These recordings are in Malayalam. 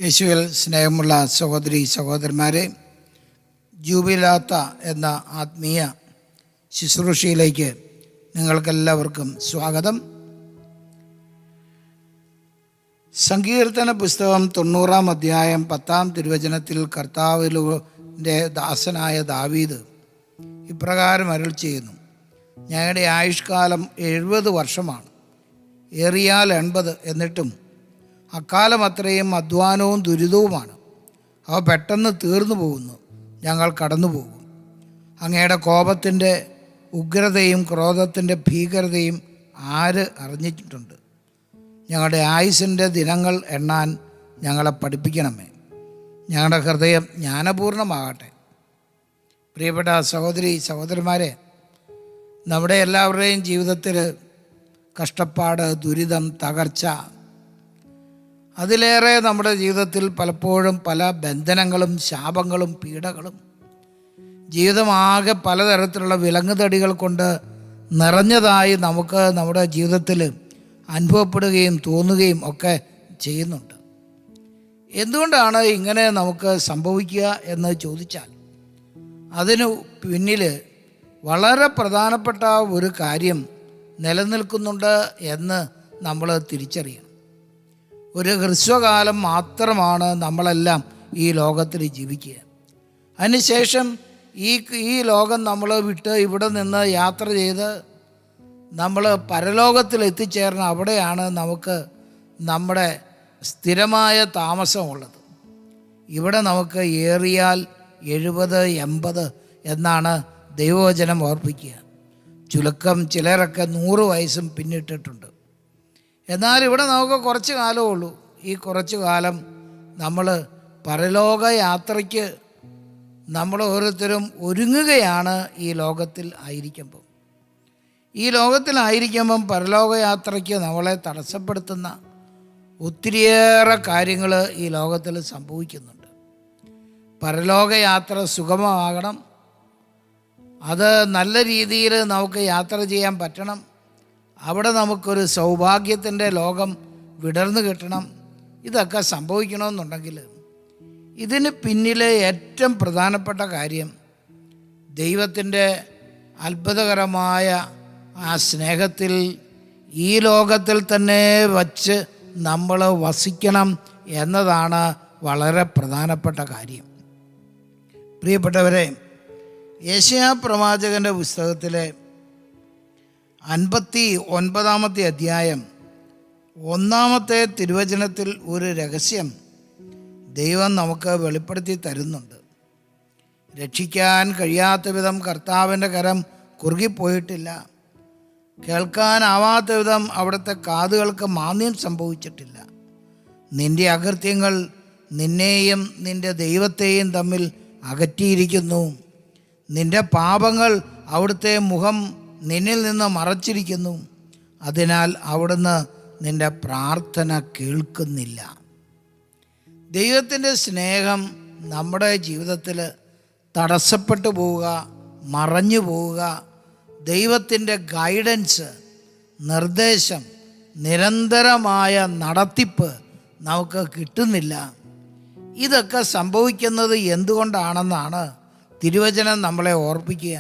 യേശുവിൽ സ്നേഹമുള്ള സഹോദരി സഹോദരന്മാരെ, ജൂബിലാത്ത എന്ന ആത്മീയ ശുശ്രൂഷയിലേക്ക് നിങ്ങൾക്കെല്ലാവർക്കും സ്വാഗതം. സങ്കീർത്തന പുസ്തകം 90-ാം അധ്യായം 10-ാം തിരുവചനത്തിൽ കർത്താവിന്റെ ദാസനായ ദാവീദ് ഇപ്രകാരം അരുൾ ചെയ്യുന്നു: ഞങ്ങളുടെ ആയുഷ്കാലം 70 വർഷമാണ്, ഏറിയാൽ 80, എന്നിട്ടും അക്കാലം അത്രയും അധ്വാനവും ദുരിതവുമാണ്. അവ പെട്ടെന്ന് തീർന്നു പോകുന്നു, ഞങ്ങൾ കടന്നു പോകും. അങ്ങയുടെ കോപത്തിൻ്റെ ഉഗ്രതയും ക്രോധത്തിൻ്റെ ഭീകരതയും ആര് അറിഞ്ഞിട്ടുണ്ട്? ഞങ്ങളുടെ ആയുസ്സിൻ്റെ ദിനങ്ങൾ എണ്ണാൻ ഞങ്ങളെ പഠിപ്പിക്കണമേ. ഞങ്ങളുടെ ഹൃദയം ജ്ഞാനപൂർണമാകട്ടെ. പ്രിയപ്പെട്ട സഹോദരി സഹോദരന്മാരെ, നമ്മുടെ എല്ലാവരുടെയും ജീവിതത്തിൽ കഷ്ടപ്പാട്, ദുരിതം, തകർച്ച, അതിലേറെ നമ്മുടെ ജീവിതത്തിൽ പലപ്പോഴും പല ബന്ധനങ്ങളും ശാപങ്ങളും പീഡകളും, ജീവിതമാകെ പലതരത്തിലുള്ള വിലങ്ങുതടികൾ കൊണ്ട് നിറഞ്ഞതായി നമുക്ക് നമ്മുടെ ജീവിതത്തിൽ അനുഭവപ്പെടുകയും തോന്നുകയും ഒക്കെ ചെയ്യുന്നുണ്ട്. എന്തുകൊണ്ടാണ് ഇങ്ങനെ നമുക്ക് സംഭവിക്കുക എന്ന് ചോദിച്ചാൽ, അതിനു പിന്നിൽ വളരെ പ്രധാനപ്പെട്ട ഒരു കാര്യം നിലനിൽക്കുന്നുണ്ട് എന്ന് നമ്മൾ തിരിച്ചറിയണം. ഒരു ഹ്രസ്വകാലം മാത്രമാണ് നമ്മളെല്ലാം ഈ ലോകത്തിൽ ജീവിക്കുക. അതിനുശേഷം ഈ ലോകം നമ്മൾ വിട്ട് ഇവിടെ നിന്ന് യാത്ര ചെയ്ത് നമ്മൾ പരലോകത്തിൽ എത്തിച്ചേർന്ന അവിടെയാണ് നമുക്ക് നമ്മുടെ സ്ഥിരമായ താമസമുള്ളത്. ഇവിടെ നമുക്ക് ഏറിയാൽ 70-80 എന്നാണ് ദൈവവചനം ഓർപ്പിക്കുക. ചുരുക്കം ചിലരൊക്കെ 100 വയസ്സും പിന്നിട്ടിട്ടുണ്ട്. എന്നാൽ ഇവിടെ നമുക്ക് കുറച്ച് കാലമേ ഉള്ളൂ. ഈ കുറച്ച് കാലം നമ്മൾ പരലോക യാത്രയ്ക്ക് നമ്മൾ ഓരോരുത്തരും ഒരുങ്ങുകയാണ്. ഈ ലോകത്തിൽ ആയിരിക്കുമ്പം പരലോക യാത്രയ്ക്ക് നമ്മളെ തടസ്സപ്പെടുത്തുന്ന ഒത്തിരിയേറെ കാര്യങ്ങൾ ഈ ലോകത്തിൽ സംഭവിക്കുന്നുണ്ട്. പരലോക യാത്ര സുഗമമാകണം, അത് നല്ല രീതിയിൽ നമുക്ക് യാത്ര ചെയ്യാൻ പറ്റണം, അവിടെ നമുക്കൊരു സൗഭാഗ്യത്തിൻ്റെ ലോകം വിടർന്നു കിട്ടണം. ഇതൊക്കെ സംഭവിക്കണമെന്നുണ്ടെങ്കിൽ ഇതിന് പിന്നിലെ ഏറ്റവും പ്രധാനപ്പെട്ട കാര്യം ദൈവത്തിൻ്റെ അത്ഭുതകരമായ ആ സ്നേഹത്തിൽ ഈ ലോകത്തിൽ തന്നെ വച്ച് നമ്മൾ വസിക്കണം എന്നതാണ് വളരെ പ്രധാനപ്പെട്ട കാര്യം. പ്രിയപ്പെട്ടവരെ, യെശയ്യാ പ്രവാചകൻ്റെ പുസ്തകത്തിലെ 59-ാമത്തെ അധ്യായം 1-ാമത്തെ തിരുവചനത്തിൽ ഒരു രഹസ്യം ദൈവം നമുക്ക് വെളിപ്പെടുത്തി തരുന്നുണ്ട്. രക്ഷിക്കാൻ കഴിയാത്ത വിധം കർത്താവിൻ്റെ കരം കുറുകിപ്പോയിട്ടില്ല, കേൾക്കാനാവാത്ത വിധം അവിടുത്തെ കാതുകൾക്ക് മാന്ദ്യം സംഭവിച്ചിട്ടില്ല. നിൻ്റെ അകൃത്യങ്ങൾ നിന്നെയും നിൻ്റെ ദൈവത്തെയും തമ്മിൽ അകറ്റിയിരിക്കുന്നു. നിൻ്റെ പാപങ്ങൾ അവിടുത്തെ മുഖം നിന്നിൽ നിന്ന് മറച്ചിരിക്കുന്നു. അതിനാൽ അവിടുന്ന് നിൻ്റെ പ്രാർത്ഥന കേൾക്കുന്നില്ല. ദൈവത്തിൻ്റെ സ്നേഹം നമ്മുടെ ജീവിതത്തിൽ തടസ്സപ്പെട്ടു പോവുക, മറഞ്ഞു പോവുക, ദൈവത്തിൻ്റെ ഗൈഡൻസ്, നിർദ്ദേശം, നിരന്തരമായ നടത്തിപ്പ് നമുക്ക് കിട്ടുന്നില്ല. ഇതൊക്കെ സംഭവിക്കുന്നത് എന്തുകൊണ്ടാണെന്നാണ് തിരുവചനം നമ്മളെ ഓർപ്പിക്കുക.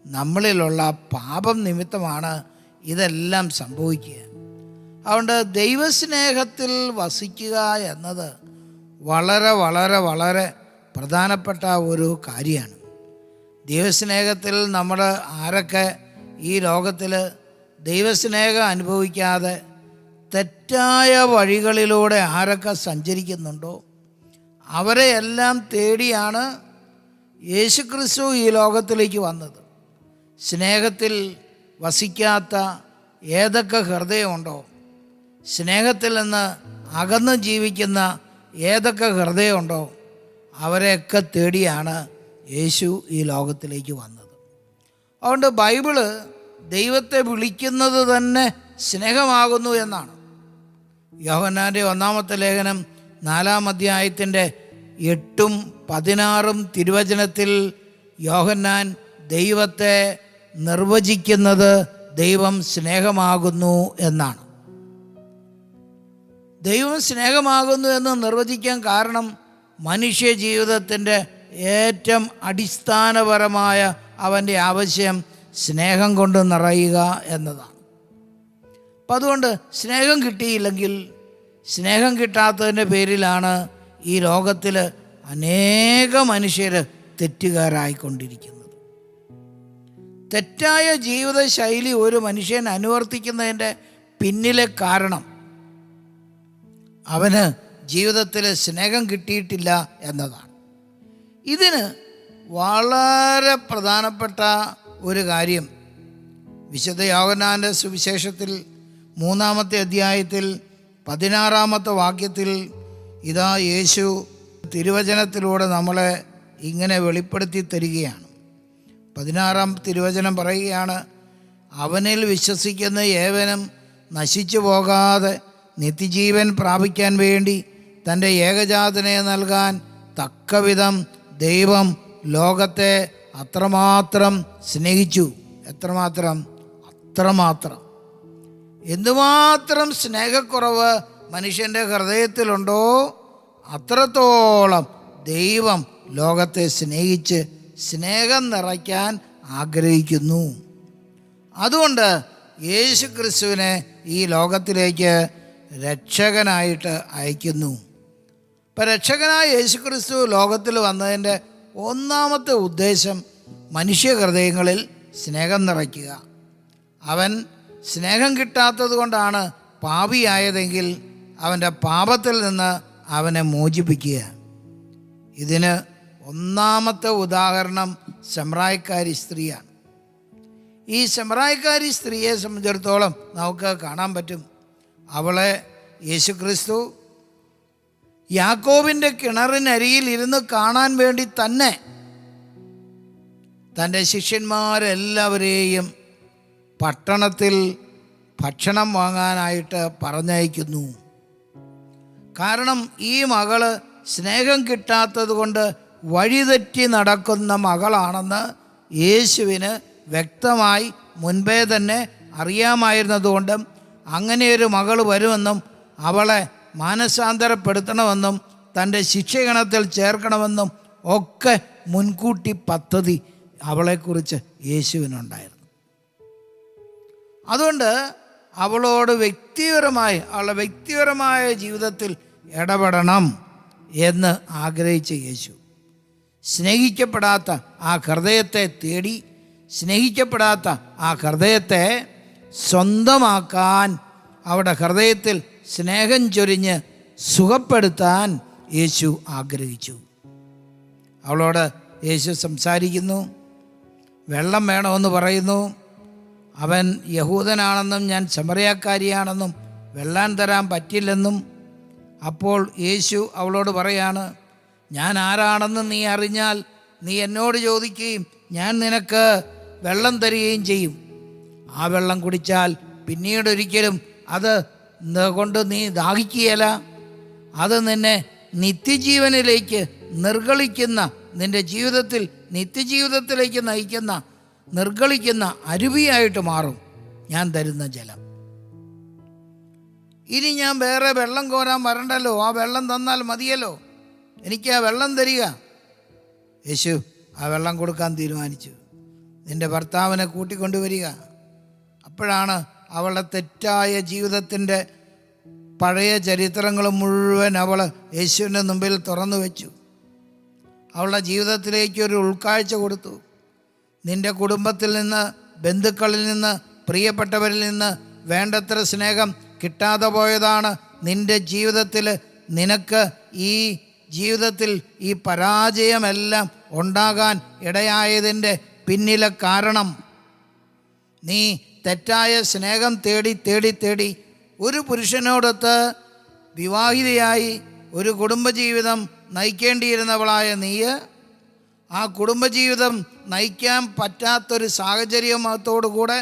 നമ്മളിലുള്ള പാപം നിമിത്തമാണ് ഇതെല്ലാം സംഭവിക്കുക. അതുകൊണ്ട് ദൈവസ്നേഹത്തിൽ വസിക്കുക എന്നത് വളരെ വളരെ വളരെ പ്രധാനപ്പെട്ട ഒരു കാര്യമാണ്. ദൈവസ്നേഹത്തിൽ നമ്മൾ ആരൊക്കെ ഈ ലോകത്തിൽ ദൈവസ്നേഹം അനുഭവിക്കാതെ തെറ്റായ വഴികളിലൂടെ ആരൊക്കെ സഞ്ചരിക്കുന്നുണ്ടോ അവരെയെല്ലാം തേടിയാണ് യേശുക്രിസ്തു ഈ ലോകത്തിലേക്ക് വന്നത്. സ്നേഹത്തിൽ വസിക്കാത്ത ഏതൊക്കെ ഹൃദയമുണ്ടോ, സ്നേഹത്തിൽ നിന്ന് അകന്ന് ജീവിക്കുന്ന ഏതൊക്കെ ഹൃദയമുണ്ടോ അവരെയൊക്കെ തേടിയാണ് യേശു ഈ ലോകത്തിലേക്ക് വന്നത്. അതുകൊണ്ട് ബൈബിള് ദൈവത്തെ വിളിക്കുന്നത് തന്നെ സ്നേഹമാകുന്നു എന്നാണ്. യോഹന്നാൻ്റെ 1-ാമത്തെ ലേഖനം 4-ാം അധ്യായത്തിൻ്റെ 8-16 തിരുവചനത്തിൽ യോഹന്നാൻ ദൈവത്തെ നിർവചിക്കുന്നത് ദൈവം സ്നേഹമാകുന്നു എന്നാണ്. ദൈവം സ്നേഹമാകുന്നു എന്ന് നിർവചിക്കാൻ കാരണം മനുഷ്യ ജീവിതത്തിൻ്റെ ഏറ്റവും അടിസ്ഥാനപരമായ അവൻ്റെ ആവശ്യം സ്നേഹം കൊണ്ട് നിറയുക എന്നതാണ്. അപ്പം അതുകൊണ്ട് സ്നേഹം കിട്ടിയില്ലെങ്കിൽ, സ്നേഹം കിട്ടാത്തതിൻ്റെ പേരിലാണ് ഈ ലോകത്തിൽ അനേക മനുഷ്യർ തെറ്റുകാരായിക്കൊണ്ടിരിക്കുന്നത്. തെറ്റായ ജീവിതശൈലി ഒരു മനുഷ്യൻ അനുവർത്തിക്കുന്നതിൻ്റെ പിന്നിലെ കാരണം അവന് ജീവിതത്തിൽ സ്നേഹം കിട്ടിയിട്ടില്ല എന്നതാണ്. ഇതിന് വളരെ പ്രധാനപ്പെട്ട ഒരു കാര്യം വിശുദ്ധ യോഹന്നാൻ്റെ സുവിശേഷത്തിൽ 3-ാമത്തെ അധ്യായത്തിൽ 16-ാമത്തെ വാക്യത്തിൽ ഇതാ യേശു തിരുവചനത്തിലൂടെ നമ്മളെ ഇങ്ങനെ വെളിപ്പെടുത്തി തരികയാണ്. 16-ാം തിരുവചനം പറയുകയാണ്, അവനിൽ വിശ്വസിക്കുന്ന ഏവനും നശിച്ചു പോകാതെ നിത്യജീവൻ പ്രാപിക്കാൻ വേണ്ടി തൻ്റെ ഏകജാതനെ നൽകാൻ തക്കവിധം ദൈവം ലോകത്തെ അത്രമാത്രം സ്നേഹിച്ചു. അത്രമാത്രം. എന്തുമാത്രം സ്നേഹക്കുറവ് മനുഷ്യൻ്റെ ഹൃദയത്തിലുണ്ടോ അത്രത്തോളം ദൈവം ലോകത്തെ സ്നേഹിച്ച് സ്നേഹം നിറയ്ക്കാൻ ആഗ്രഹിക്കുന്നു. അതുകൊണ്ട് യേശു ക്രിസ്തുവിനെ ഈ ലോകത്തിലേക്ക് രക്ഷകനായിട്ട് അയക്കുന്നു. ഇപ്പം രക്ഷകനായ യേശു ക്രിസ്തു ലോകത്തിൽ വന്നതിൻ്റെ ഒന്നാമത്തെ ഉദ്ദേശം മനുഷ്യ ഹൃദയങ്ങളിൽ സ്നേഹം നിറയ്ക്കുക. അവൻ സ്നേഹം കിട്ടാത്തത് കൊണ്ടാണ് പാപിയായതെങ്കിൽ അവൻ്റെ പാപത്തിൽ നിന്ന് അവനെ മോചിപ്പിക്കുക. ഇതിന് ഒന്നാമത്തെ ഉദാഹരണം ശമ്രായക്കാരി സ്ത്രീയാണ്. ഈ ശമ്രായക്കാരി സ്ത്രീയെ സംബന്ധിച്ചിടത്തോളം നമുക്ക് കാണാൻ പറ്റും, അവളെ യേശുക്രിസ്തു യാക്കോബിൻ്റെ കിണറിനരിയിൽ ഇരുന്ന് കാണാൻ വേണ്ടി തന്നെ തൻ്റെ ശിഷ്യന്മാരെല്ലാവരെയും പട്ടണത്തിൽ ഭക്ഷണം വാങ്ങാനായിട്ട് പറഞ്ഞയക്കുന്നു. കാരണം ഈ മകള് സ്നേഹം കിട്ടാത്തത് കൊണ്ട് വഴിതെറ്റി നടക്കുന്ന മകളാണെന്ന് യേശുവിന് വ്യക്തമായി മുൻപേ തന്നെ അറിയാമായിരുന്നതുകൊണ്ടും അങ്ങനെയൊരു മകൾ വരുമെന്നും അവളെ മാനസാന്തരപ്പെടുത്തണമെന്നും തൻ്റെ ശിക്ഷഗണത്തിൽ ചേർക്കണമെന്നും ഒക്കെ മുൻകൂട്ടി പദ്ധതി അവളെക്കുറിച്ച് യേശുവിനുണ്ടായിരുന്നു. അതുകൊണ്ട് അവളോട് അവളുടെ വ്യക്തിപരമായ ജീവിതത്തിൽ ഇടപെടണം എന്ന് ആഗ്രഹിച്ച യേശു സ്നേഹിക്കപ്പെടാത്ത ആ ഹൃദയത്തെ തേടി, സ്നേഹിക്കപ്പെടാത്ത ആ ഹൃദയത്തെ സ്വന്തമാക്കാൻ, അവിടെ ഹൃദയത്തിൽ സ്നേഹം ചൊരിഞ്ഞ് സുഖപ്പെടുത്താൻ യേശു ആഗ്രഹിച്ചു. അവളോട് യേശു സംസാരിക്കുന്നു, വെള്ളം വേണമെന്ന് പറയുന്നു. അവൻ യഹൂദനാണെന്നും ഞാൻ ശമറിയാക്കാരിയാണെന്നും വെള്ളം തരാൻ പറ്റില്ലെന്നും. അപ്പോൾ യേശു അവളോട് പറയാണ്, ഞാൻ ആരാണെന്ന് നീ അറിഞ്ഞാൽ നീ എന്നോട് ചോദിക്കുകയും ഞാൻ നിനക്ക് വെള്ളം തരികയും ചെയ്യും. ആ വെള്ളം കുടിച്ചാൽ പിന്നീടൊരിക്കലും അത് കൊണ്ട് നീ ദാഹിക്കുകയില്ല. അത് നിന്നെ നിത്യജീവനിലേക്ക് നിർഗളിക്കുന്ന, നിൻ്റെ ജീവിതത്തിൽ നിത്യജീവിതത്തിലേക്ക് നയിക്കുന്ന, നിർഗളിക്കുന്ന അരുവിയായിട്ട് മാറും ഞാൻ തരുന്ന ജലം. ഇനി ഞാൻ വേറെ വെള്ളം കോരാൻ വരണ്ടല്ലോ, ആ വെള്ളം തന്നാൽ മതിയല്ലോ, എനിക്ക് ആ വെള്ളം തരിക. യേശു ആ വെള്ളം കൊടുക്കാൻ തീരുമാനിച്ചു. നിൻ്റെ ഭർത്താവിനെ കൂട്ടിക്കൊണ്ടുവരിക. അപ്പോഴാണ് അവളുടെ തെറ്റായ ജീവിതത്തിൻ്റെ പഴയ ചരിത്രങ്ങൾ മുഴുവൻ അവൾ യേശുവിൻ്റെ മുമ്പിൽ തുറന്നു വെച്ചു. അവളുടെ ജീവിതത്തിലേക്ക് ഒരു ഉൾക്കാഴ്ച കൊടുത്തു. നിൻ്റെ കുടുംബത്തിൽ നിന്ന്, ബന്ധുക്കളിൽ നിന്ന്, പ്രിയപ്പെട്ടവരിൽ നിന്ന് വേണ്ടത്ര സ്നേഹം കിട്ടാതെ പോയതാണ് നിൻ്റെ ജീവിതത്തിൽ. നിനക്ക് ഈ ജീവിതത്തിൽ ഈ പരാജയമെല്ലാം ഉണ്ടാകാൻ ഇടയായതിൻ്റെ പിന്നിലെ കാരണം നീ തെറ്റായ സ്നേഹം തേടി തേടി തേടി ഒരു പുരുഷനോടൊത്ത് വിവാഹിതയായി ഒരു കുടുംബജീവിതം നയിക്കേണ്ടിയിരുന്നവളായ നീ ആ കുടുംബജീവിതം നയിക്കാൻ പറ്റാത്തൊരു സാഹചര്യത്തോടുകൂടെ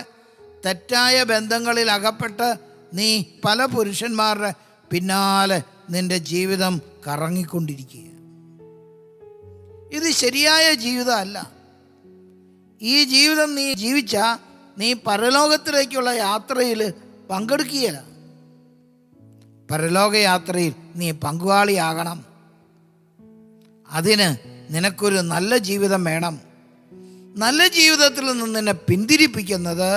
തെറ്റായ ബന്ധങ്ങളിൽ അകപ്പെട്ട് നീ പല പുരുഷന്മാരുടെ പിന്നാലെ നിൻ്റെ ജീവിതം കറങ്ങിക്കൊണ്ടിരിക്കുക. ഇത് ശരിയായ ജീവിതമല്ല. ഈ ജീവിതം നീ ജീവിച്ചാൽ നീ പരലോകത്തിലേക്കുള്ള യാത്രയിൽ പങ്കെടുക്കുകയില്ല. പരലോകയാത്രയിൽ നീ പങ്കാളിയാകണം. അതിന് നിനക്കൊരു നല്ല ജീവിതം വേണം. നല്ല ജീവിതത്തിൽ നിന്ന് നിന്നെ പിന്തിരിപ്പിക്കുന്നത്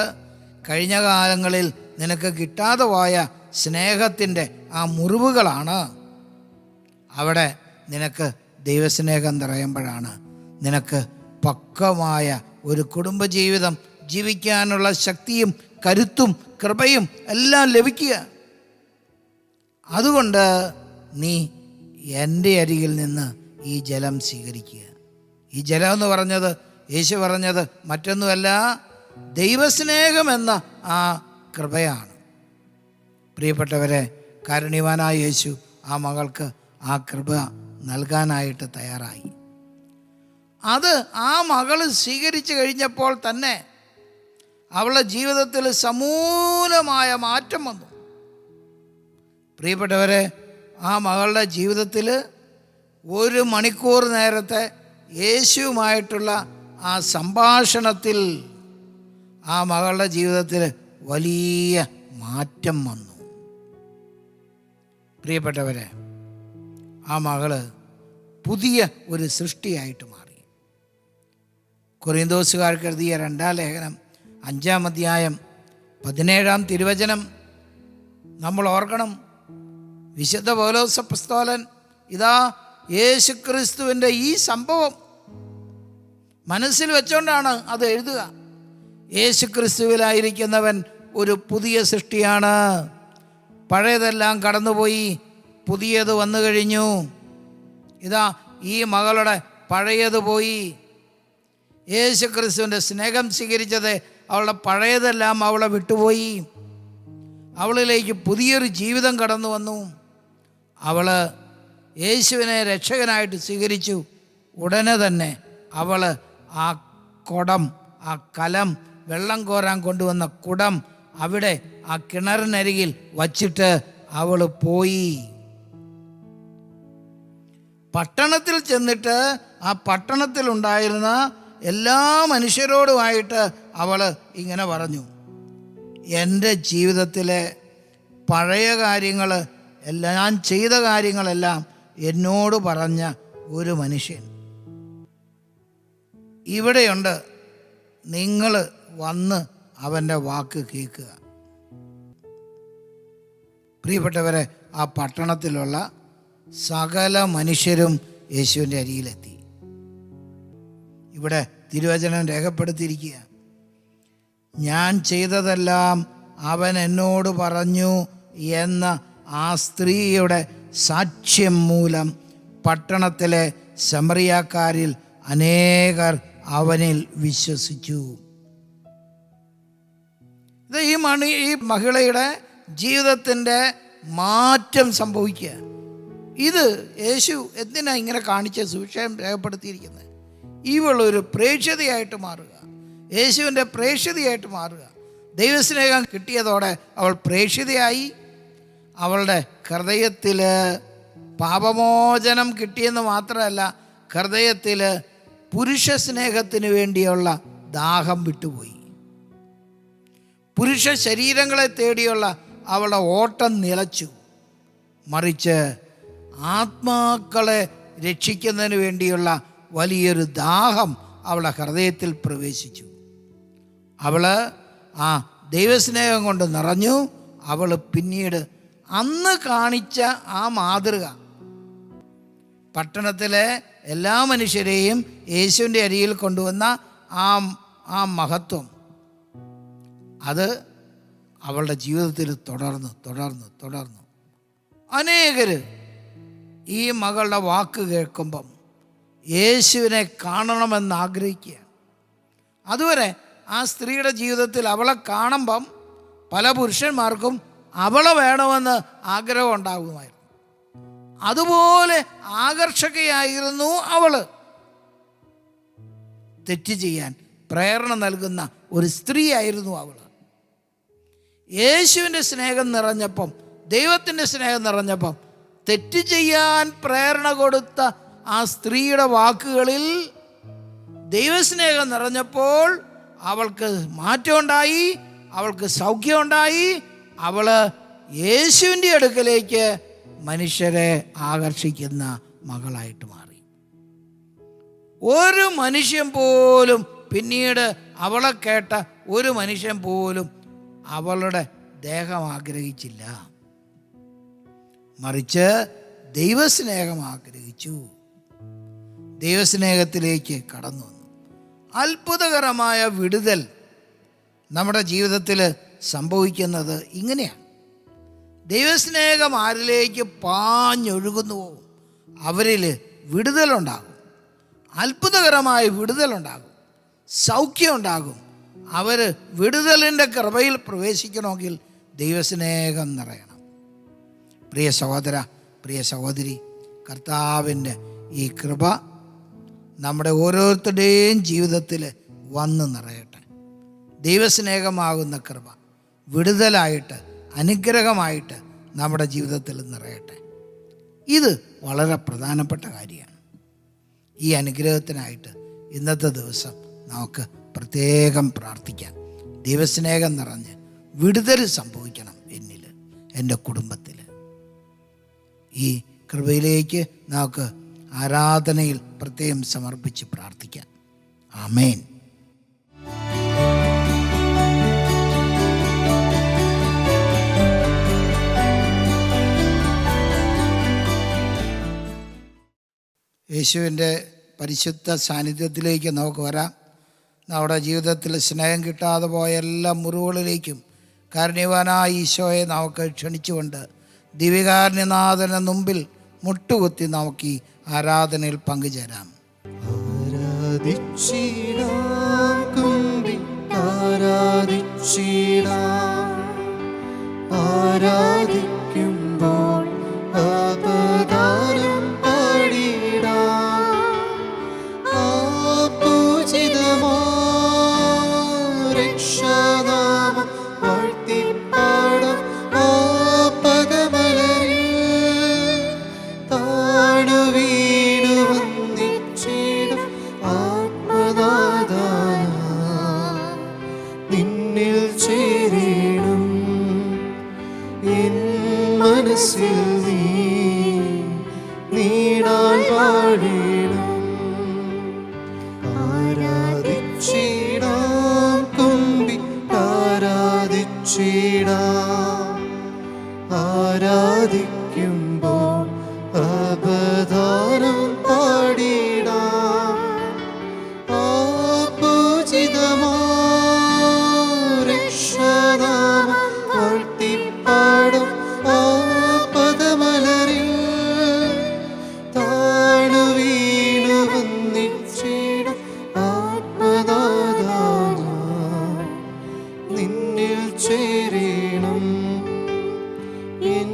കഴിഞ്ഞ കാലങ്ങളിൽ നിനക്ക് കിട്ടാതെ പോയ സ്നേഹത്തിൻ്റെ ആ മുറിവുകളാണ്. അവിടെ നിനക്ക് ദൈവസ്നേഹം നിറയുമ്പോഴാണ് നിനക്ക് പക്വമായ ഒരു കുടുംബജീവിതം ജീവിക്കാനുള്ള ശക്തിയും കരുത്തും കൃപയും എല്ലാം ലഭിക്കുക. അതുകൊണ്ട് നീ എൻ്റെ അരികിൽ നിന്ന് ഈ ജലം സ്വീകരിക്കുക. ഈ ജലം എന്ന് പറഞ്ഞത്, യേശു പറഞ്ഞത് മറ്റൊന്നുമല്ല, ദൈവസ്നേഹമെന്ന ആ കൃപയാണ്. പ്രിയപ്പെട്ടവരെ, കാരുണ്യവാനായ യേശു ആ മകൾക്ക് ആ കൃപ നൽകാനായിട്ട് തയ്യാറായി. അത് ആ മകൾ സ്വീകരിച്ചു കഴിഞ്ഞപ്പോൾ തന്നെ അവളുടെ ജീവിതത്തിൽ സമൂലമായ മാറ്റം വന്നു. പ്രിയപ്പെട്ടവരെ, ആ മകളുടെ ജീവിതത്തിൽ 1 മണിക്കൂർ നേരത്തെ യേശുവുമായിട്ടുള്ള ആ സംഭാഷണത്തിൽ ആ മകളുടെ ജീവിതത്തിൽ വലിയ മാറ്റം വന്നു. പ്രിയപ്പെട്ടവരെ, ആ മകള് പുതിയ ഒരു സൃഷ്ടിയായിട്ട് മാറി. കൊറിന്തോസുകാർക്ക് എഴുതിയ 2-ാം ലേഖനം 5-ാം അധ്യായം 17-ാം തിരുവചനം നമ്മൾ ഓർക്കണം. വിശുദ്ധ പൗലോസ് അപ്പോസ്തലൻ ഇതാ യേശുക്രിസ്തുവിൻ്റെ ഈ സംഭവം മനസ്സിൽ വെച്ചുകൊണ്ടാണ് അത് എഴുതുക. യേശുക്രിസ്തുവിലായിരിക്കുന്നവൻ ഒരു പുതിയ സൃഷ്ടിയാണ്. പഴയതെല്ലാം കടന്നുപോയി, പുതിയത് വന്നു കഴിഞ്ഞു. ഇതാ ഈ മകളുടെ പഴയത് പോയി. യേശുക്രിസ്തുവിൻ്റെ സ്നേഹം സ്വീകരിച്ചത് അവളുടെ പഴയതെല്ലാം അവളെ വിട്ടുപോയി. അവളിലേക്ക് പുതിയൊരു ജീവിതം കടന്നു വന്നു. അവൾ യേശുവിനെ രക്ഷകനായിട്ട് സ്വീകരിച്ചു. ഉടനെ തന്നെ അവൾ ആ കുടം, ആ കലം, വെള്ളം കോരാൻ കൊണ്ടുവന്ന കുടം അവിടെ ആ കിണറിനരികിൽ വച്ചിട്ട് അവൾ പോയി. പട്ടണത്തിൽ ചെന്നിട്ട് ആ പട്ടണത്തിലുണ്ടായിരുന്ന എല്ലാ മനുഷ്യരോടുമായിട്ട് അവൾ ഇങ്ങനെ പറഞ്ഞു, എൻ്റെ ജീവിതത്തിലെ പഴയ കാര്യങ്ങൾ, ഞാൻ ചെയ്ത കാര്യങ്ങളെല്ലാം എന്നോട് പറഞ്ഞ ഒരു മനുഷ്യൻ ഇവിടെയുണ്ട്. നിങ്ങൾ വന്ന് അവൻ്റെ വാക്ക് കേൾക്കുക. പ്രിയപ്പെട്ടവരെ, ആ പട്ടണത്തിലുള്ള സകല മനുഷ്യരും യേശുവിൻ്റെ അരികിലെത്തി. ഇവിടെ തിരുവചനം രേഖപ്പെടുത്തിയിരിക്കുക, ഞാൻ ചെയ്തതെല്ലാം അവൻ എന്നോട് പറഞ്ഞു എന്ന ആ സ്ത്രീയുടെ സാക്ഷ്യം മൂലം പട്ടണത്തിലെ ശമറിയാക്കാരിൽ അനേകർ അവനിൽ വിശ്വസിച്ചു. ഇത് ഈ മഹിളയുടെ ജീവിതത്തിൻ്റെ മാറ്റം സംഭവിക്കുക. ഇത് യേശു എന്തിനാ ഇങ്ങനെ കാണിച്ച സുവിശേഷം രേഖപ്പെടുത്തിയിരിക്കുന്നത്? ഇവളൊരു പ്രേക്ഷിതയായിട്ട് മാറുക, യേശുവിൻ്റെ പ്രേക്ഷിതയായിട്ട് മാറുക. ദൈവസ്നേഹം കിട്ടിയതോടെ അവൾ പ്രേക്ഷിതയായി. അവളുടെ ഹൃദയത്തിൽ പാപമോചനം കിട്ടിയെന്ന് മാത്രമല്ല, ഹൃദയത്തിൽ പുരുഷ സ്നേഹത്തിന് വേണ്ടിയുള്ള ദാഹം വിട്ടുപോയി. പുരുഷ ശരീരങ്ങളെ തേടിയുള്ള അവളുടെ ഓട്ടം നിലച്ചു. മറിച്ച് ആത്മാക്കളെ രക്ഷിക്കുന്നതിന് വേണ്ടിയുള്ള വലിയൊരു ദാഹം അവളുടെ ഹൃദയത്തിൽ പ്രവേശിച്ചു. അവൾ ആ ദൈവസ്നേഹം കൊണ്ട് നിറഞ്ഞു. അവൾ പിന്നീട് അന്ന് കാണിച്ച ആ മാതൃക, പട്ടണത്തിലെ എല്ലാ മനുഷ്യരെയും യേശുവിൻ്റെ അരികിൽ കൊണ്ടുവന്ന ആ മഹത്വം, അത് അവളുടെ ജീവിതത്തിൽ തുടർന്നു. അനേകർ ഈ മകളുടെ വാക്ക് കേൾക്കുമ്പം യേശുവിനെ കാണണമെന്ന് ആഗ്രഹിക്കുകയാണ്. അതുവരെ ആ സ്ത്രീയുടെ ജീവിതത്തിൽ അവളെ കാണുമ്പം പല പുരുഷന്മാർക്കും അവളെ വേണമെന്ന് ആഗ്രഹം ഉണ്ടാകുമായിരുന്നു. അതുപോലെ ആകർഷകയായിരുന്നു അവള്. തെറ്റ് ചെയ്യാൻ പ്രേരണ നൽകുന്ന ഒരു സ്ത്രീയായിരുന്നു അവൾ. യേശുവിൻ്റെ സ്നേഹം നിറഞ്ഞപ്പം, ദൈവത്തിൻ്റെ സ്നേഹം നിറഞ്ഞപ്പം, തെറ്റ് ചെയ്യാൻ പ്രേരണ കൊടുത്ത ആ സ്ത്രീയുടെ വാക്കുകളിൽ ദൈവസ്നേഹം നിറഞ്ഞപ്പോൾ അവൾക്ക് മാറ്റമുണ്ടായി, അവൾക്ക് സൗഖ്യമുണ്ടായി. അവൾ യേശുവിൻ്റെ അടുക്കലേക്ക് മനുഷ്യരെ ആകർഷിക്കുന്ന മകളായിട്ട് മാറി. ഒരു മനുഷ്യൻ പോലും പിന്നീട് അവളെ കേട്ട ഒരു മനുഷ്യൻ പോലും അവളുടെ ദേഹം ആഗ്രഹിച്ചില്ല, മറിച്ച് ദൈവസ്നേഹം ആഗ്രഹിച്ചു. ദൈവസ്നേഹത്തിലേക്ക് കടന്നു വന്നു. അത്ഭുതകരമായ വിടുതൽ നമ്മുടെ ജീവിതത്തിൽ സംഭവിക്കുന്നത് ഇങ്ങനെയാണ്. ദൈവസ്നേഹം ആരിലേക്ക് പാഞ്ഞൊഴുകുന്നുവോ അവരിൽ വിടുതലുണ്ടാകും. അത്ഭുതകരമായ വിടുതലുണ്ടാകും, സൗഖ്യമുണ്ടാകും. അവർ വിടുതലിൻ്റെ കൃപയിൽ പ്രവേശിക്കണമെങ്കിൽ ദൈവസ്നേഹം നിറയണം. പ്രിയ സഹോദര, പ്രിയ സഹോദരി, കർത്താവിൻ്റെ ഈ കൃപ നമ്മുടെ ഓരോരുത്തരുടെയും ജീവിതത്തിൽ വന്ന് നിറയട്ടെ. ദൈവസ്നേഹമാകുന്ന കൃപ വിടുതലായിട്ട്, അനുഗ്രഹമായിട്ട് നമ്മുടെ ജീവിതത്തിൽ നിറയട്ടെ. ഇത് വളരെ പ്രധാനപ്പെട്ട കാര്യമാണ്. ഈ അനുഗ്രഹത്തിനായിട്ട് ഇന്നത്തെ ദിവസം നമുക്ക് പ്രത്യേകം പ്രാർത്ഥിക്കാം. ദൈവസ്നേഹം നിറഞ്ഞ് വിടുതൽ സംഭവിക്കണം എന്നിൽ, എൻ്റെ കുടുംബത്തിൽ. ഈ കൃപയിലേക്ക് നമുക്ക് ആരാധനയിൽ പ്രത്യേകം സമർപ്പിച്ച് പ്രാർത്ഥിക്കാം. ആമേൻ. യേശുവിൻ്റെ പരിശുദ്ധ സാന്നിധ്യത്തിലേക്ക് നമുക്ക് വരാം. നമ്മുടെ ജീവിതത്തിൽ സ്നേഹം കിട്ടാതെ പോയ എല്ലാ മുറിവുകളിലേക്കും കാരുണ്യവാനായ ഈശോയെ നമുക്ക് ക്ഷണിച്ചുകൊണ്ട് ദിവ്യകാരുണ്യനാഥന് മുമ്പിൽ മുട്ടുകുത്തി നമുക്ക് ഈ ആരാധനയിൽ പങ്കുചേരാം. ആരാധിക്കുമ്പോൾ അപദാനം ആരാധിക്കുമ്പോൾ അപദാനം പാടിടാം. പൂജിതമോ രക്ഷാനാമം വാഴ്ത്തിപ്പാടും ആ പദമലരിൽ താണു വീണു വന്നിച്ചിടും ആത്മനാഥ നിന്നിൽ ചേരണം. എൻ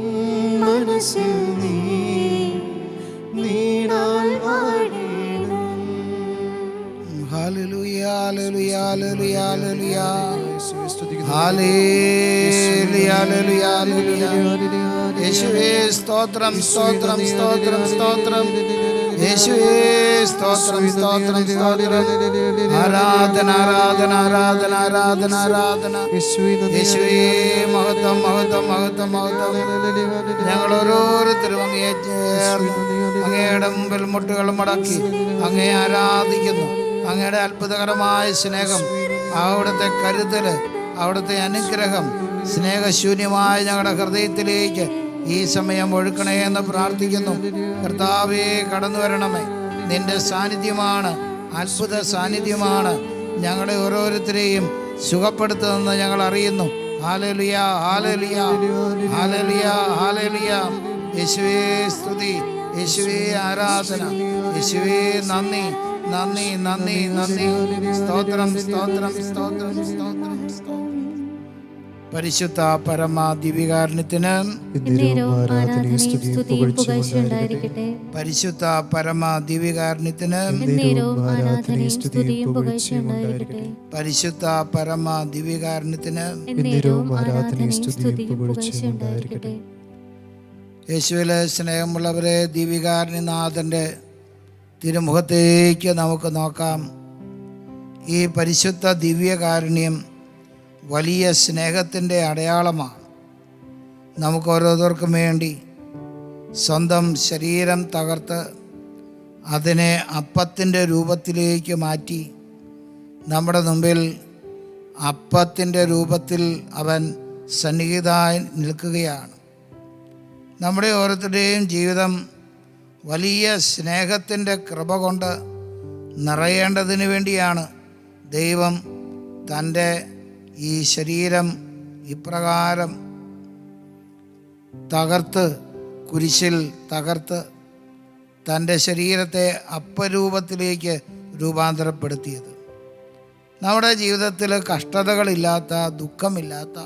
മനസ്സിൽ നീടാൽ വാഴണം. ഹല്ലേലൂയ, ഹല്ലേലൂയ, ഹല്ലേലൂയ, ഹല്ലേലൂയ, ഹല്ലേലൂയ, ഹല്ലേലൂയ, ഹല്ലേലൂയ. യേശുവേ സ്തോത്രം, സ്തോത്രം, സ്തോത്രം, സ്തോത്രം. യേശുവേ സ്തോത്രം, സ്തോത്രം, സ്തോത്രം. ആരാധന, ആരാധന, ആരാധന, ആരാധന, ആരാധന. യേശുവേ മഹത്വം, മഹത്വം, മഹത്വം, മഹത്വം. ഞങ്ങൾ ഓരോരുത്തരും അങ്ങയെ ചേർന്ന് അങ്ങയുടെ മുമ്പിൽ മുട്ടുകൾ മടക്കി അങ്ങയെ ആരാധിക്കുന്നു. അങ്ങയുടെ അത്ഭുതകരമായ സ്നേഹം, അവിടുത്തെ കരുതൽ, അവിടുത്തെ അനുഗ്രഹം സ്നേഹശൂന്യമായ ഞങ്ങളുടെ ഹൃദയത്തിലേക്ക് ഈ സമയം ഒഴുക്കണേ എന്ന് പ്രാർത്ഥിക്കുന്നു. കർത്താവേ, കടന്നു വരണമേ. നിന്റെ സാന്നിധ്യമാണ്, അത്ഭുത സാന്നിധ്യമാണ് ഞങ്ങളെ ഓരോരുത്തരെയും സുഖപ്പെടുത്തുമെന്ന് ഞങ്ങൾ അറിയുന്നു. ഹല്ലേലൂയ, ഹല്ലേലൂയ, ഹല്ലേലൂയ, ഹല്ലേലൂയ. യേശുവേ സ്തുതി, യേശുവേ ആരാധന, യേശുവേ നന്ദി, നന്ദി, നന്ദി, നന്ദി. സ്തോത്രം, സ്തോത്രം, സ്തോത്രം, സ്തോത്രം, സ്തോത്രം. പരിശുദ്ധ പരമ ദിവ്യകാരുണ്യത്തിന് പരിശുദ്ധ പരമ ദിവ്യകാരുണ്യത്തിന് പരിശുദ്ധ പരമ ദിവ്യകാരുണ്യത്തിന് യേശുവിലെ സ്നേഹമുള്ളവരെ, ദിവ്യകാരുണ്യനാഥൻ്റെ തിരുമുഖത്തേക്ക് നമുക്ക് നോക്കാം. ഈ പരിശുദ്ധ ദിവ്യകാരുണ്യം വലിയ സ്നേഹത്തിൻ്റെ അടയാളമാണ്. നമുക്ക് ഓരോരുത്തർക്കും വേണ്ടി സ്വന്തം ശരീരം തകർത്ത് അതിനെ അപ്പത്തിൻ്റെ രൂപത്തിലേക്ക് മാറ്റി നമ്മുടെ മുമ്പിൽ അപ്പത്തിൻ്റെ രൂപത്തിൽ അവൻ സന്നിഹിതനായി നിൽക്കുകയാണ്. നമ്മുടെ ഓരോരുത്തരുടെയും ജീവിതം വലിയ സ്നേഹത്തിൻ്റെ കൃപ കൊണ്ട് നിറയേണ്ടതിന് വേണ്ടിയാണ് ദൈവം തൻ്റെ ഈ ശരീരം ഇപ്രകാരം കുരിശിൽ തകർത്ത് തൻ്റെ ശരീരത്തെ അപ്പരൂപത്തിലേക്ക് രൂപാന്തരപ്പെടുത്തിയത്. നമ്മുടെ ജീവിതത്തിൽ കഷ്ടതകളില്ലാത്ത, ദുഃഖമില്ലാത്ത,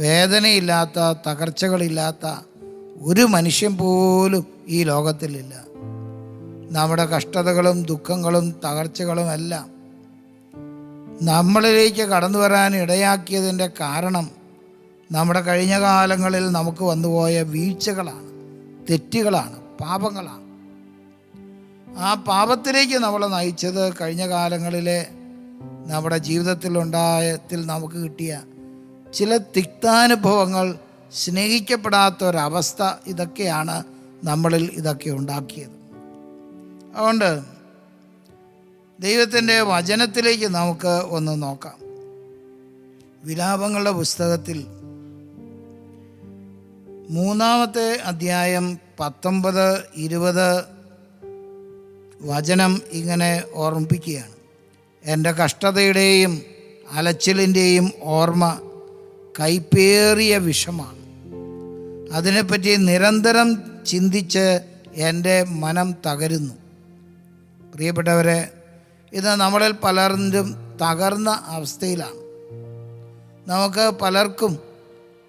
വേദനയില്ലാത്ത, തകർച്ചകളില്ലാത്ത ഒരു മനുഷ്യൻ പോലും ഈ ലോകത്തിലില്ല. നമ്മുടെ കഷ്ടതകളും ദുഃഖങ്ങളും തകർച്ചകളും എല്ലാം നമ്മളിലേക്ക് കടന്നു വരാൻ ഇടയാക്കിയതിൻ്റെ കാരണം നമ്മുടെ കഴിഞ്ഞ കാലങ്ങളിൽ നമുക്ക് വന്നുപോയ വീഴ്ചകളാണ്, തെറ്റുകളാണ്, പാപങ്ങളാണ്. ആ പാപത്തിലേക്ക് നമ്മളെ നയിച്ചത് കഴിഞ്ഞ കാലങ്ങളിലെ നമ്മുടെ ജീവിതത്തിൽ നമുക്ക് കിട്ടിയ ചില തിക്താനുഭവങ്ങൾ, സ്നേഹിക്കപ്പെടാത്ത ഒരവസ്ഥ, ഇതൊക്കെയാണ് നമ്മളിൽ ഇതൊക്കെ ഉണ്ടാക്കിയത്. അതുകൊണ്ട് ദൈവത്തിൻ്റെ വചനത്തിലേക്ക് നമുക്ക് ഒന്ന് നോക്കാം. വിലാപങ്ങളുടെ പുസ്തകത്തിൽ 3-ാമത്തെ അധ്യായം 19-20 വചനം ഇങ്ങനെ ഓർമ്മിപ്പിക്കുകയാണ്. എൻ്റെ കഷ്ടതയുടെയും അലച്ചിലിൻ്റെയും ഓർമ്മ കൈപ്പേറിയ വിഷമാണ്. അതിനെപ്പറ്റി നിരന്തരം ചിന്തിച്ച് എൻ്റെ മനം തകരുന്നു. പ്രിയപ്പെട്ടവരെ, ഇത് നമ്മളിൽ പലരും തകർന്ന അവസ്ഥയിലാണ്. നമുക്ക് പലർക്കും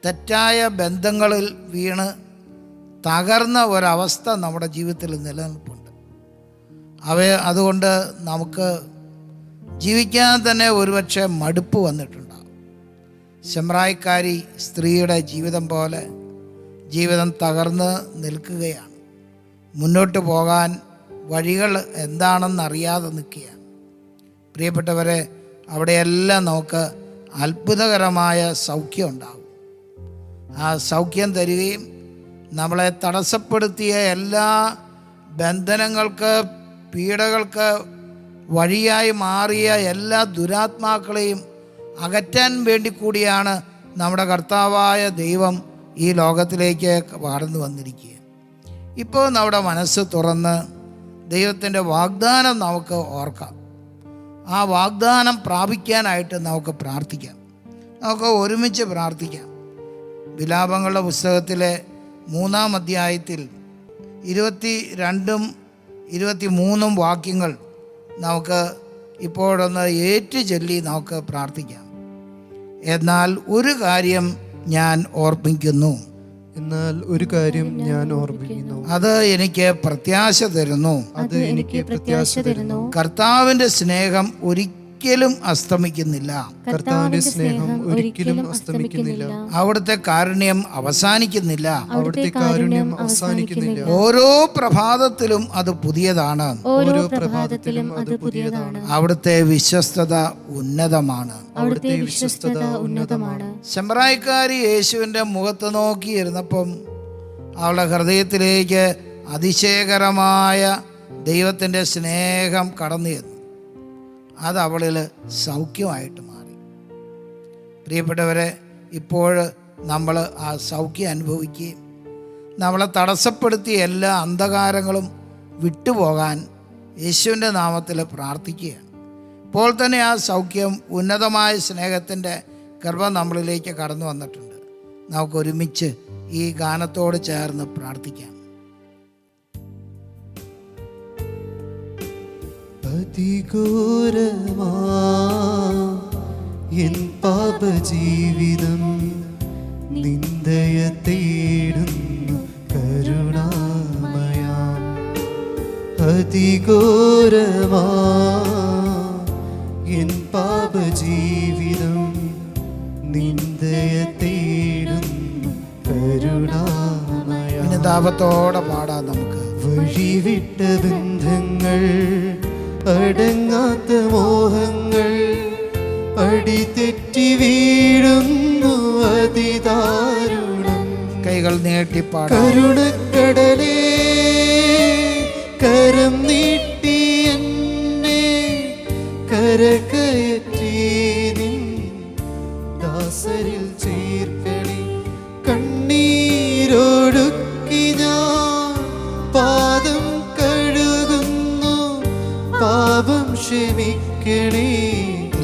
തെറ്റായ ബന്ധങ്ങളിൽ വീണ് തകർന്ന ഒരവസ്ഥ നമ്മുടെ ജീവിതത്തിൽ നിലനിൽപ്പുണ്ട്. അതുകൊണ്ട് നമുക്ക് ജീവിക്കാൻ തന്നെ ഒരുപക്ഷെ മടുപ്പ് വന്നിട്ടുണ്ടാകും. ശമ്രായിക്കാരി സ്ത്രീയുടെ ജീവിതം പോലെ ജീവിതം തകർന്ന് നിൽക്കുകയാണ്. മുന്നോട്ട് പോകാൻ വഴികൾ എന്താണെന്നറിയാതെ നിൽക്കുകയാണ്. പ്രിയപ്പെട്ടവരെ, അവിടെയെല്ലാം നമുക്ക് അത്ഭുതകരമായ സൗഖ്യം ഉണ്ടാകും. ആ സൗഖ്യം തരികയും നമ്മളെ തടസ്സപ്പെടുത്തിയ എല്ലാ ബന്ധനങ്ങൾക്ക്, പീഡകൾക്ക് വഴിയായി മാറിയ എല്ലാ ദുരാത്മാക്കളെയും അകറ്റാൻ വേണ്ടി കൂടിയാണ് നമ്മുടെ കർത്താവായ ദൈവം ഈ ലോകത്തിലേക്ക് കടന്നു വന്നിരിക്കുക. ഇപ്പോൾ നമ്മുടെ മനസ്സ് തുറന്ന് ദൈവത്തിൻ്റെ വാഗ്ദാനം നമുക്ക് ഓർക്കാം. ആ വാഗ്ദാനം പ്രാപിക്കാനായിട്ട് നമുക്ക് പ്രാർത്ഥിക്കാം. നമുക്ക് ഒരുമിച്ച് പ്രാർത്ഥിക്കാം. വിലാപങ്ങളുടെ പുസ്തകത്തിലെ 3-ാം അധ്യായത്തിൽ 22-ഉം 23-ഉം വാക്യങ്ങൾ നമുക്ക് ഇപ്പോഴൊന്ന് ഏറ്റുചൊല്ലി നമുക്ക് പ്രാർത്ഥിക്കാം. എന്നാൽ ഒരു കാര്യം ഞാൻ ഓർമ്മിക്കുന്നു, അത് എനിക്ക് പ്രത്യാശ തരുന്നു. കർത്താവിന്റെ സ്നേഹം ഒരിക്കലും അസ്തമിക്കുന്നില്ല. അവിടുത്തെ കാരുണ്യം അവസാനിക്കുന്നില്ല. ഓരോ പ്രഭാതത്തിലും അത് പുതിയതാണ്. അവിടുത്തെ വിശ്വസ്തത ഉന്നതമാണ്. ശമ്രായിക്കാരി യേശുവിൻ്റെ മുഖത്ത് നോക്കിയിരുന്നപ്പം അവളുടെ ഹൃദയത്തിലേക്ക് അതിശയകരമായ ദൈവത്തിൻ്റെ സ്നേഹം കടന്നു ചെന്നു. അത് അവളിൽ സൗഖ്യമായിട്ട് മാറി. പ്രിയപ്പെട്ടവരെ, ഇപ്പോൾ നമ്മൾ ആ സൗഖ്യം അനുഭവിക്കുകയും നമ്മളെ തടസ്സപ്പെടുത്തിയ എല്ലാ അന്ധകാരങ്ങളും വിട്ടുപോകാൻ യേശുവിൻ്റെ നാമത്തിൽ പ്രാർത്ഥിക്കുകയാണ്. ഇപ്പോൾ തന്നെ ആ സൗഖ്യം, ഉന്നതമായ സ്നേഹത്തിൻ്റെ കൃപ നമ്മളിലേക്ക് കടന്നു വന്നിട്ടുണ്ട്. നമുക്കൊരുമിച്ച് ഈ ഗാനത്തോട് ചേർന്ന് പ്രാർത്ഥിക്കാം. അതിഘോരമാ എൻ പാപജീവിതം നിന്ദയ തേടുന്നു കരുണാമയ. അതിഘോരമാ എൻ പാപജീവിതം നിന്ദയ തേടുന്നു കരുണാമയ. അനുതാപത്തോടെ പാടാം നമുക്ക്. വഴിവിട്ട ബന്ധങ്ങൾ, അടങ്ങാത്ത മോഹങ്ങൾ, അടിതെറ്റി വീഴുന്നു അതിദാരുണം. കൈകൾ നീട്ടിപ്പാടാം. കരുണക്കടലേ കരം നീട്ടി എന്നെ കരകയറ്റി നിൻ ദാസരിൽ ചേർക്കണേ. കണ്ണീരൊഴുക്കി ഞാൻ പാദം കഴുകുന്നു, പാപം ക്ഷമിക്കണേ.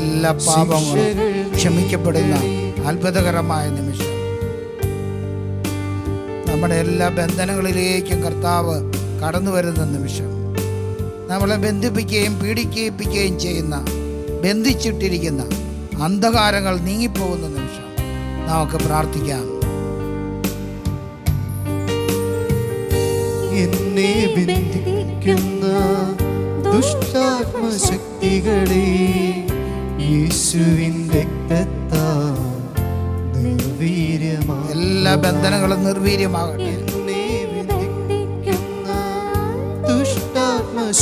എല്ലാ പാപങ്ങളും ക്ഷമിക്കപ്പെടുന്ന അത്ഭുതകരമായ നിമിഷം. നമ്മുടെ എല്ലാ ബന്ധനങ്ങളിലേക്കും കർത്താവ് കടന്നു വരുന്ന നിമിഷം. നമ്മളെ ബന്ധിപ്പിക്കുകയും പീഡിപ്പിക്കുകയും ചെയ്യുന്ന, ബന്ധിച്ചിട്ടിരിക്കുന്ന അന്ധകാരങ്ങൾ നീങ്ങിപ്പോകുന്ന നിമിഷം. നമുക്ക് പ്രാർത്ഥിക്കാം. എന്നെ ബന്ധിക്കുന്ന ദുഷ്ടാത്മശക്തികളെ യേശുവിൻ രക്തത്താൽ നിർവീര്യമാ. എല്ലാ ബന്ധനങ്ങളും നിർവീര്യമാകട്ടെ. എന്നെ ബന്ധിക്കുന്ന ദുഷ്ടാത്മശക്തികളെ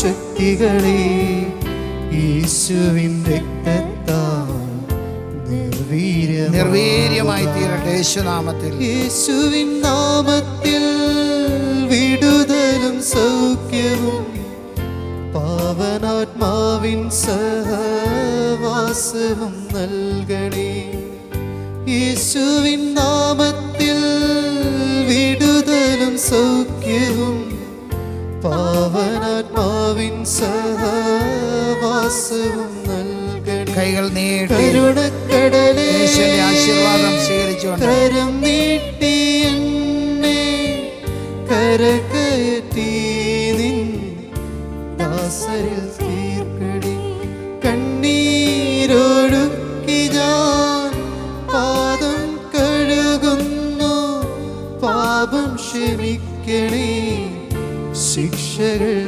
യേശുവിൻ രക്തത്താൽ നിർവീര്യമായി തീരട്ടെ യേശുനാമത്തിൽ. യേശുവിൻ നാമത്തിൽ വിടുതലും സൗഖ്യവും പാവനാത്മാവിൻ സഹവാസവും നൽകണേ. യേശുവിൻ നാമത്തിൽ വിടുതലും സൗഖ്യവും പാവനാത്മാവിൻ സഹവാസവും നൽകണേ. കൈകൾ നീട്ടി കരുണക്കടലേ യേശുവിന്റെ ആശീർവാദം സ്വീകരിച്ചുകൊണ്ട് കരം നീട്ടി എന്നെ കരകയറ്റി നിൻ ദാസരിൽ തീർക്കണേ. കണ്ണീരൊഴുക്കി ഞാൻ പാദം കഴുകുന്നു, പാപം ക്ഷമിക്കണേ. ശിക്ഷകൾ